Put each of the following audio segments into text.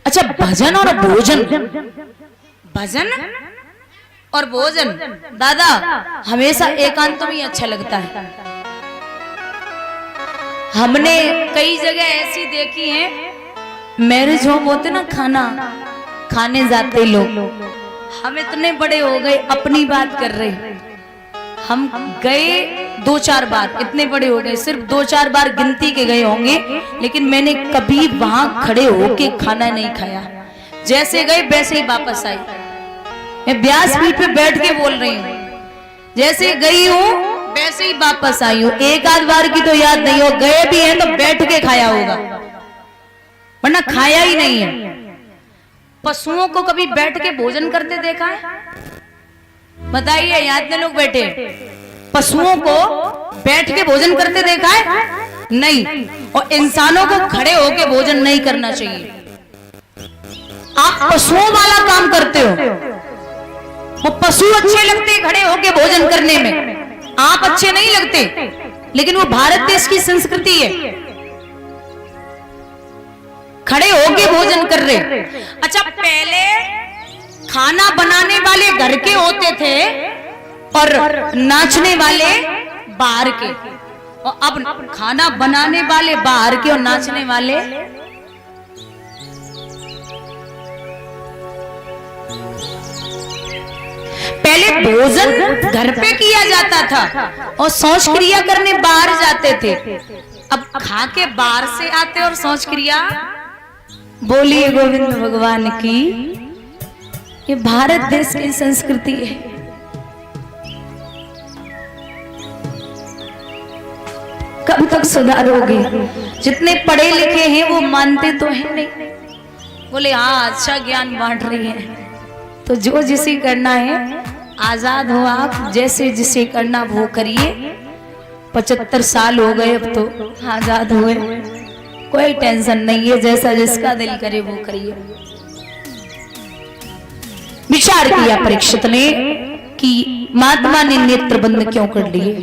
अच्छा, भजन और भोजन, भजन और भोजन दादा हमेशा एकांत में ही अच्छा लगता है। हमने कई जगह ऐसी देखी है, मैरिज होम होते ना, खाना खाने जाते लोग, हम इतने बड़े हो गए, अपनी बात कर रहे, हम गए 2-4 बार, इतने बड़े हो गए, सिर्फ 2-4 बार गिनती के गए होंगे, लेकिन मैंने कभी वहां खड़े होके खाना नहीं खाया। जैसे गए वैसे ही वापस आई। मैं व्यासपीठ पे बैठ के बोल रही हूँ, जैसे गई हूँ वैसे ही वापस आई हूँ। एक आध बार की तो याद नहीं हो, गए भी हैं तो बैठ के खाया होगा, वरना खाया ही नहीं है। पशुओं को कभी बैठ के भोजन करते देखा है? बताइए, यहाँ इतने लोग बैठे, पशुओं को बैठ के भोजन करते देखा है? नहीं। और इंसानों को खड़े होके भोजन नहीं करना चाहिए। आप पशुओं वाला काम करते हो, वो पशु अच्छे लगते खड़े होके भोजन करने में, आप अच्छे नहीं लगते, लेकिन वो भारत देश की संस्कृति है, खड़े होके भोजन कर रहे। अच्छा, पहले खाना बनाने वाले घर के होते थे और नाचने वाले बाहर के, और अब खाना बनाने वाले बाहर के और नाचने वाले पहले भोजन घर पे किया जाता था और शौच क्रिया करने बाहर जाते थे। अब खा के बाहर से आते और शौच क्रिया। बोलिए गोविंद भगवान की। ये भारत देश की संस्कृति है। कब तक सुधारोगे? जितने पढ़े लिखे हैं वो मानते तो है नहीं, बोले हाँ अच्छा ज्ञान बांट रही है, तो जो जिसे करना है आजाद हो आप, जैसे जिसे करना वो करिए। 75 साल हो गए, अब तो आजाद हुए, कोई टेंशन नहीं है, जैसा जिसका दिल करे वो करिए। विचार किया परीक्षित ने कि महात्मा ने नेत्र बंद क्यों कर लिए।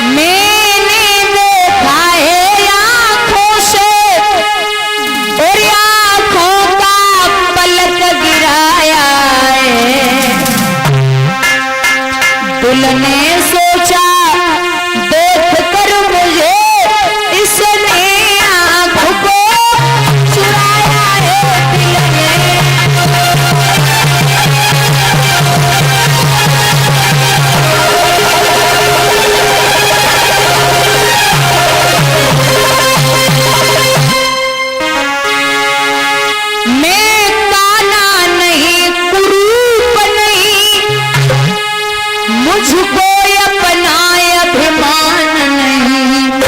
मैंने देखा है आंखों से और आंखों का पलक गिराया है, दिल ने सोचा देख कर मुझे इसने आंख को चुराया है, दिल ने। मैं काना नहीं, कुरूप नहीं, मुझको अपना अभिमान नहीं,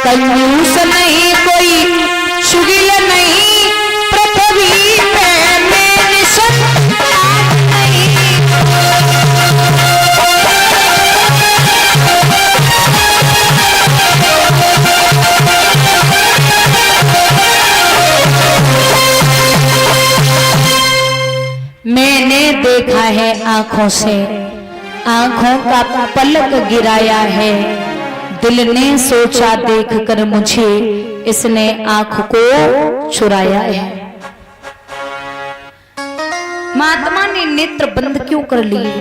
कंजूस नहीं, कोई चुगिल नहीं, पृथ्वी पे मेरी संतान नहीं। मैंने देखा है आंखों से, आंखों का पलक गिराया है, दिल ने सोचा देख कर मुझे इसने आंख को चुराया है। महात्मा ने नेत्र बंद क्यों कर लिए?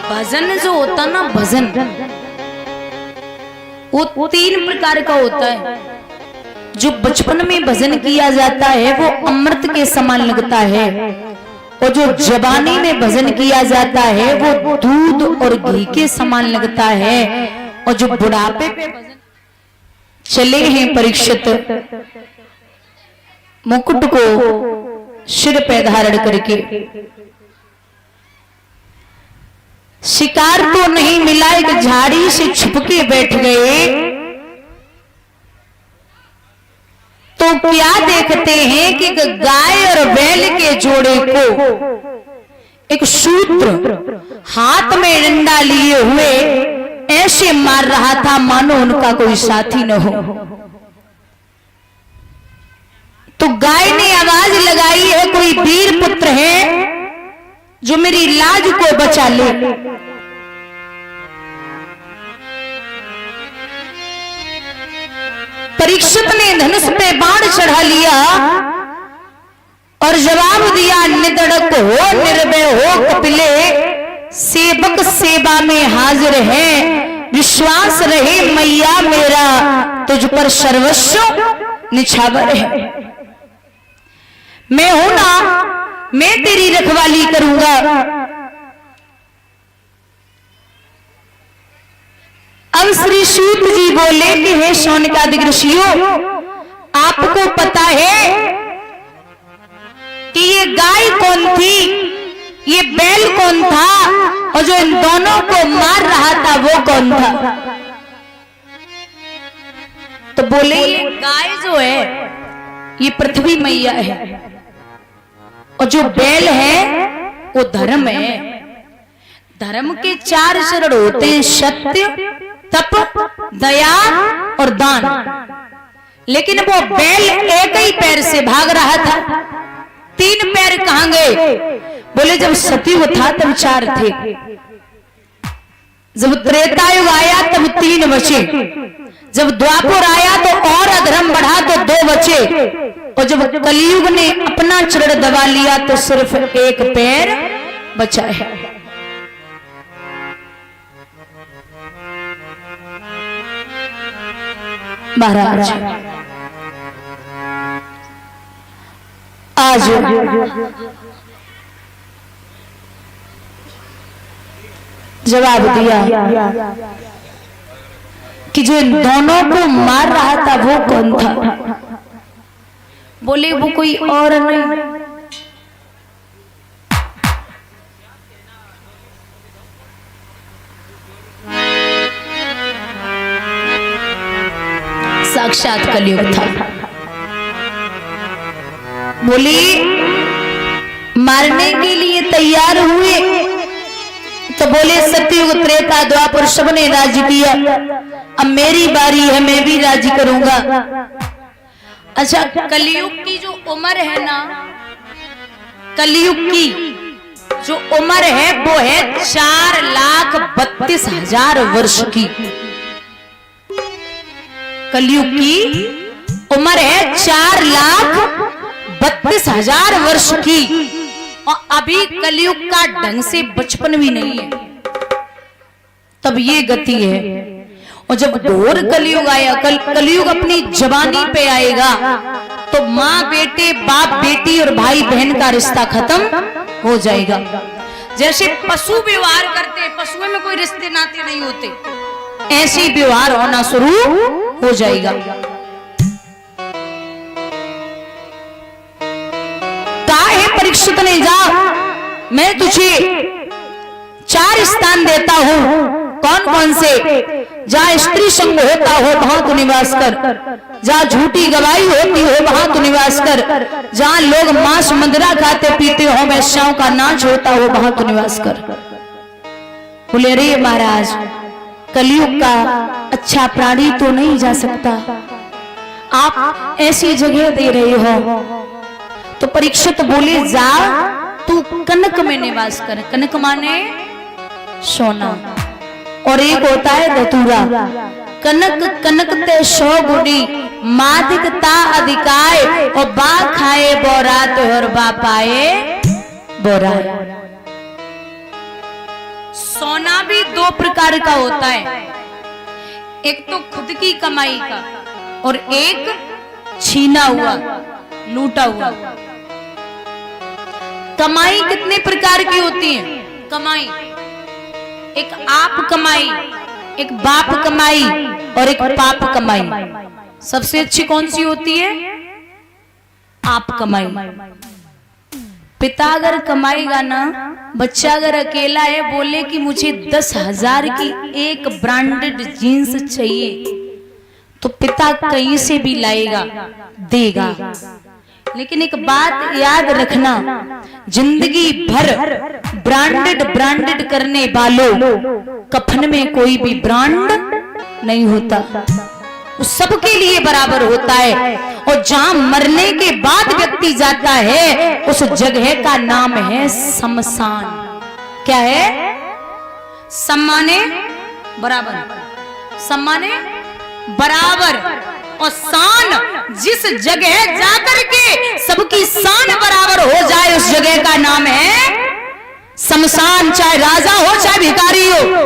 भजन जो होता ना, भजन वो 3 प्रकार का होता है। जो बचपन में भजन किया जाता है वो अमृत के समान लगता है, और जो जवानी में भजन किया जाता है वो दूध और घी के समान लगता है, और जो बुढ़ापे पे चले हैं परीक्षित मुकुट को सिर पे धारण करके, शिकार तो नहीं मिला, एक झाड़ी से छुपके बैठ गए, तो क्या देखते हैं कि गाय और बैल के जोड़े को एक शूद्र हाथ में डंडा लिए हुए ऐसे मार रहा था मानो उनका कोई साथी न हो। तो गाय ने आवाज लगाई है, कोई वीर पुत्र है जो मेरी लाज को बचा ले। परीक्षित ने धनुष पे बाण चढ़ा लिया और जवाब दिया, निधड़क हो निर्भय हो कपिले, सेवक सेवा में हाजिर है, विश्वास रहे मैया मेरा तुझ पर सर्वस्व निछावर है। मैं हूं ना, मैं तेरी रखवाली करूंगा। अब श्री सूत जी बोले कि हे शौनकादिक ऋषियों, आपको पता है कि ये गाय कौन थी, ये बैल कौन था, और जो इन दोनों को मार रहा था वो कौन था? तो बोले ये गाय जो है ये पृथ्वी मैया है, और जो बैल है वो धर्म है। धर्म के 4 चरण होते हैं, सत्य, तप, दया और दान। लेकिन वो बैल एक ही पैर से भाग रहा था, 3 पैर कहां गए? बोले जब सतयुग था तब 4 थे, जब त्रेतायुग आया तब 3 बचे, जब द्वापर आया तो और अधर्म बढ़ा तो 2 बचे, और जब कलयुग ने अपना चरण दबा लिया तो सिर्फ 1 पैर बचा है। महाराज आज जवाब दिया कि जो इन दोनों को मार रहा था वो कौन था? बोले वो कोई और नहीं, साक्षात कलयुग था। बोली मारने के लिए तैयार हुए तो बोले सतयुग त्रेता द्वापर सबने राजी किया, अब मेरी बारी है, मैं भी राजी करूंगा। अच्छा, कलयुग की जो उम्र है ना, कलयुग की जो उम्र है वो है 4,32,000 वर्ष की। कलयुग की उम्र है 4,32,000 वर्ष की, और अभी कलयुग का ढंग से बचपन भी नहीं है, तब ये गति है। और जब घोर कलयुग आया, कलयुग अपनी जवानी पे आएगा तो माँ बेटे, बाप बेटी और भाई बहन का रिश्ता खत्म हो जाएगा। जैसे पशु व्यवहार करते, पशुओं में कोई रिश्ते नाते नहीं होते, ऐसे ही व्यवहार होना शुरू हो जाएगा। काहे परीक्षित ने जा, मैं तुझे 4 स्थान देता हूं। कौन कौन से? जहां स्त्री संग होता हो वहां तू निवास कर, जहां झूठी गवाही होती हो वहां तू निवास कर, जहां लोग मांस मंदिरा खाते पीते हो, वैश्याओं का नाच होता हो वहां तू निवास कर। बोले अरे महाराज, कलयुग का अच्छा प्राणी तो नहीं जा सकता, आप ऐसी जगह दे रहे हो। तो परीक्षित बोले जा तू कनक में निवास कर। कनक माने सोना, और एक होता है धतूरा। कनक कनक ते 100 गुणी, माधिकता अधिकाय, और बा खाए बोरात और बा पाए बोरा। सोना भी 2 प्रकार का होता है, एक तो खुद की कमाई का और एक छीना हुआ, लूटा हुआ। कमाई कितने प्रकार की होती है? कमाई एक आप कमाई, एक बाप कमाई और एक पाप कमाई। सबसे अच्छी कौन सी होती है? आप कमाई। पिता अगर कमाएगा ना, बच्चा अगर अकेला है, बोले कि मुझे 10,000 की एक ब्रांडेड जीन्स चाहिए, तो पिता कहीं से भी लाएगा, देगा। लेकिन एक बात याद रखना, जिंदगी भर ब्रांडेड करने वालों कफन में कोई भी ब्रांड नहीं होता, वो सबके लिए बराबर होता है। और जहां मरने के बाद व्यक्ति जाता है उस जगह का नाम है शमशान। क्या है? सम्माने बराबर, सम्माने बराबर। और शान जिस जगह जाकर के सबकी शान बराबर हो जाए उस जगह का नाम है शमशान। चाहे राजा हो चाहे भिखारी हो,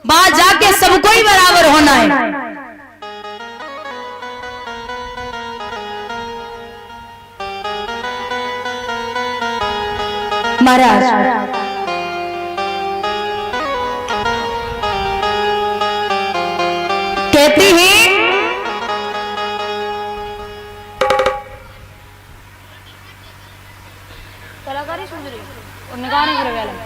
वहां जाके सबको ही बराबर होना है। महाराज कहती हैं कलाकारी सुन रही और निगाह नहीं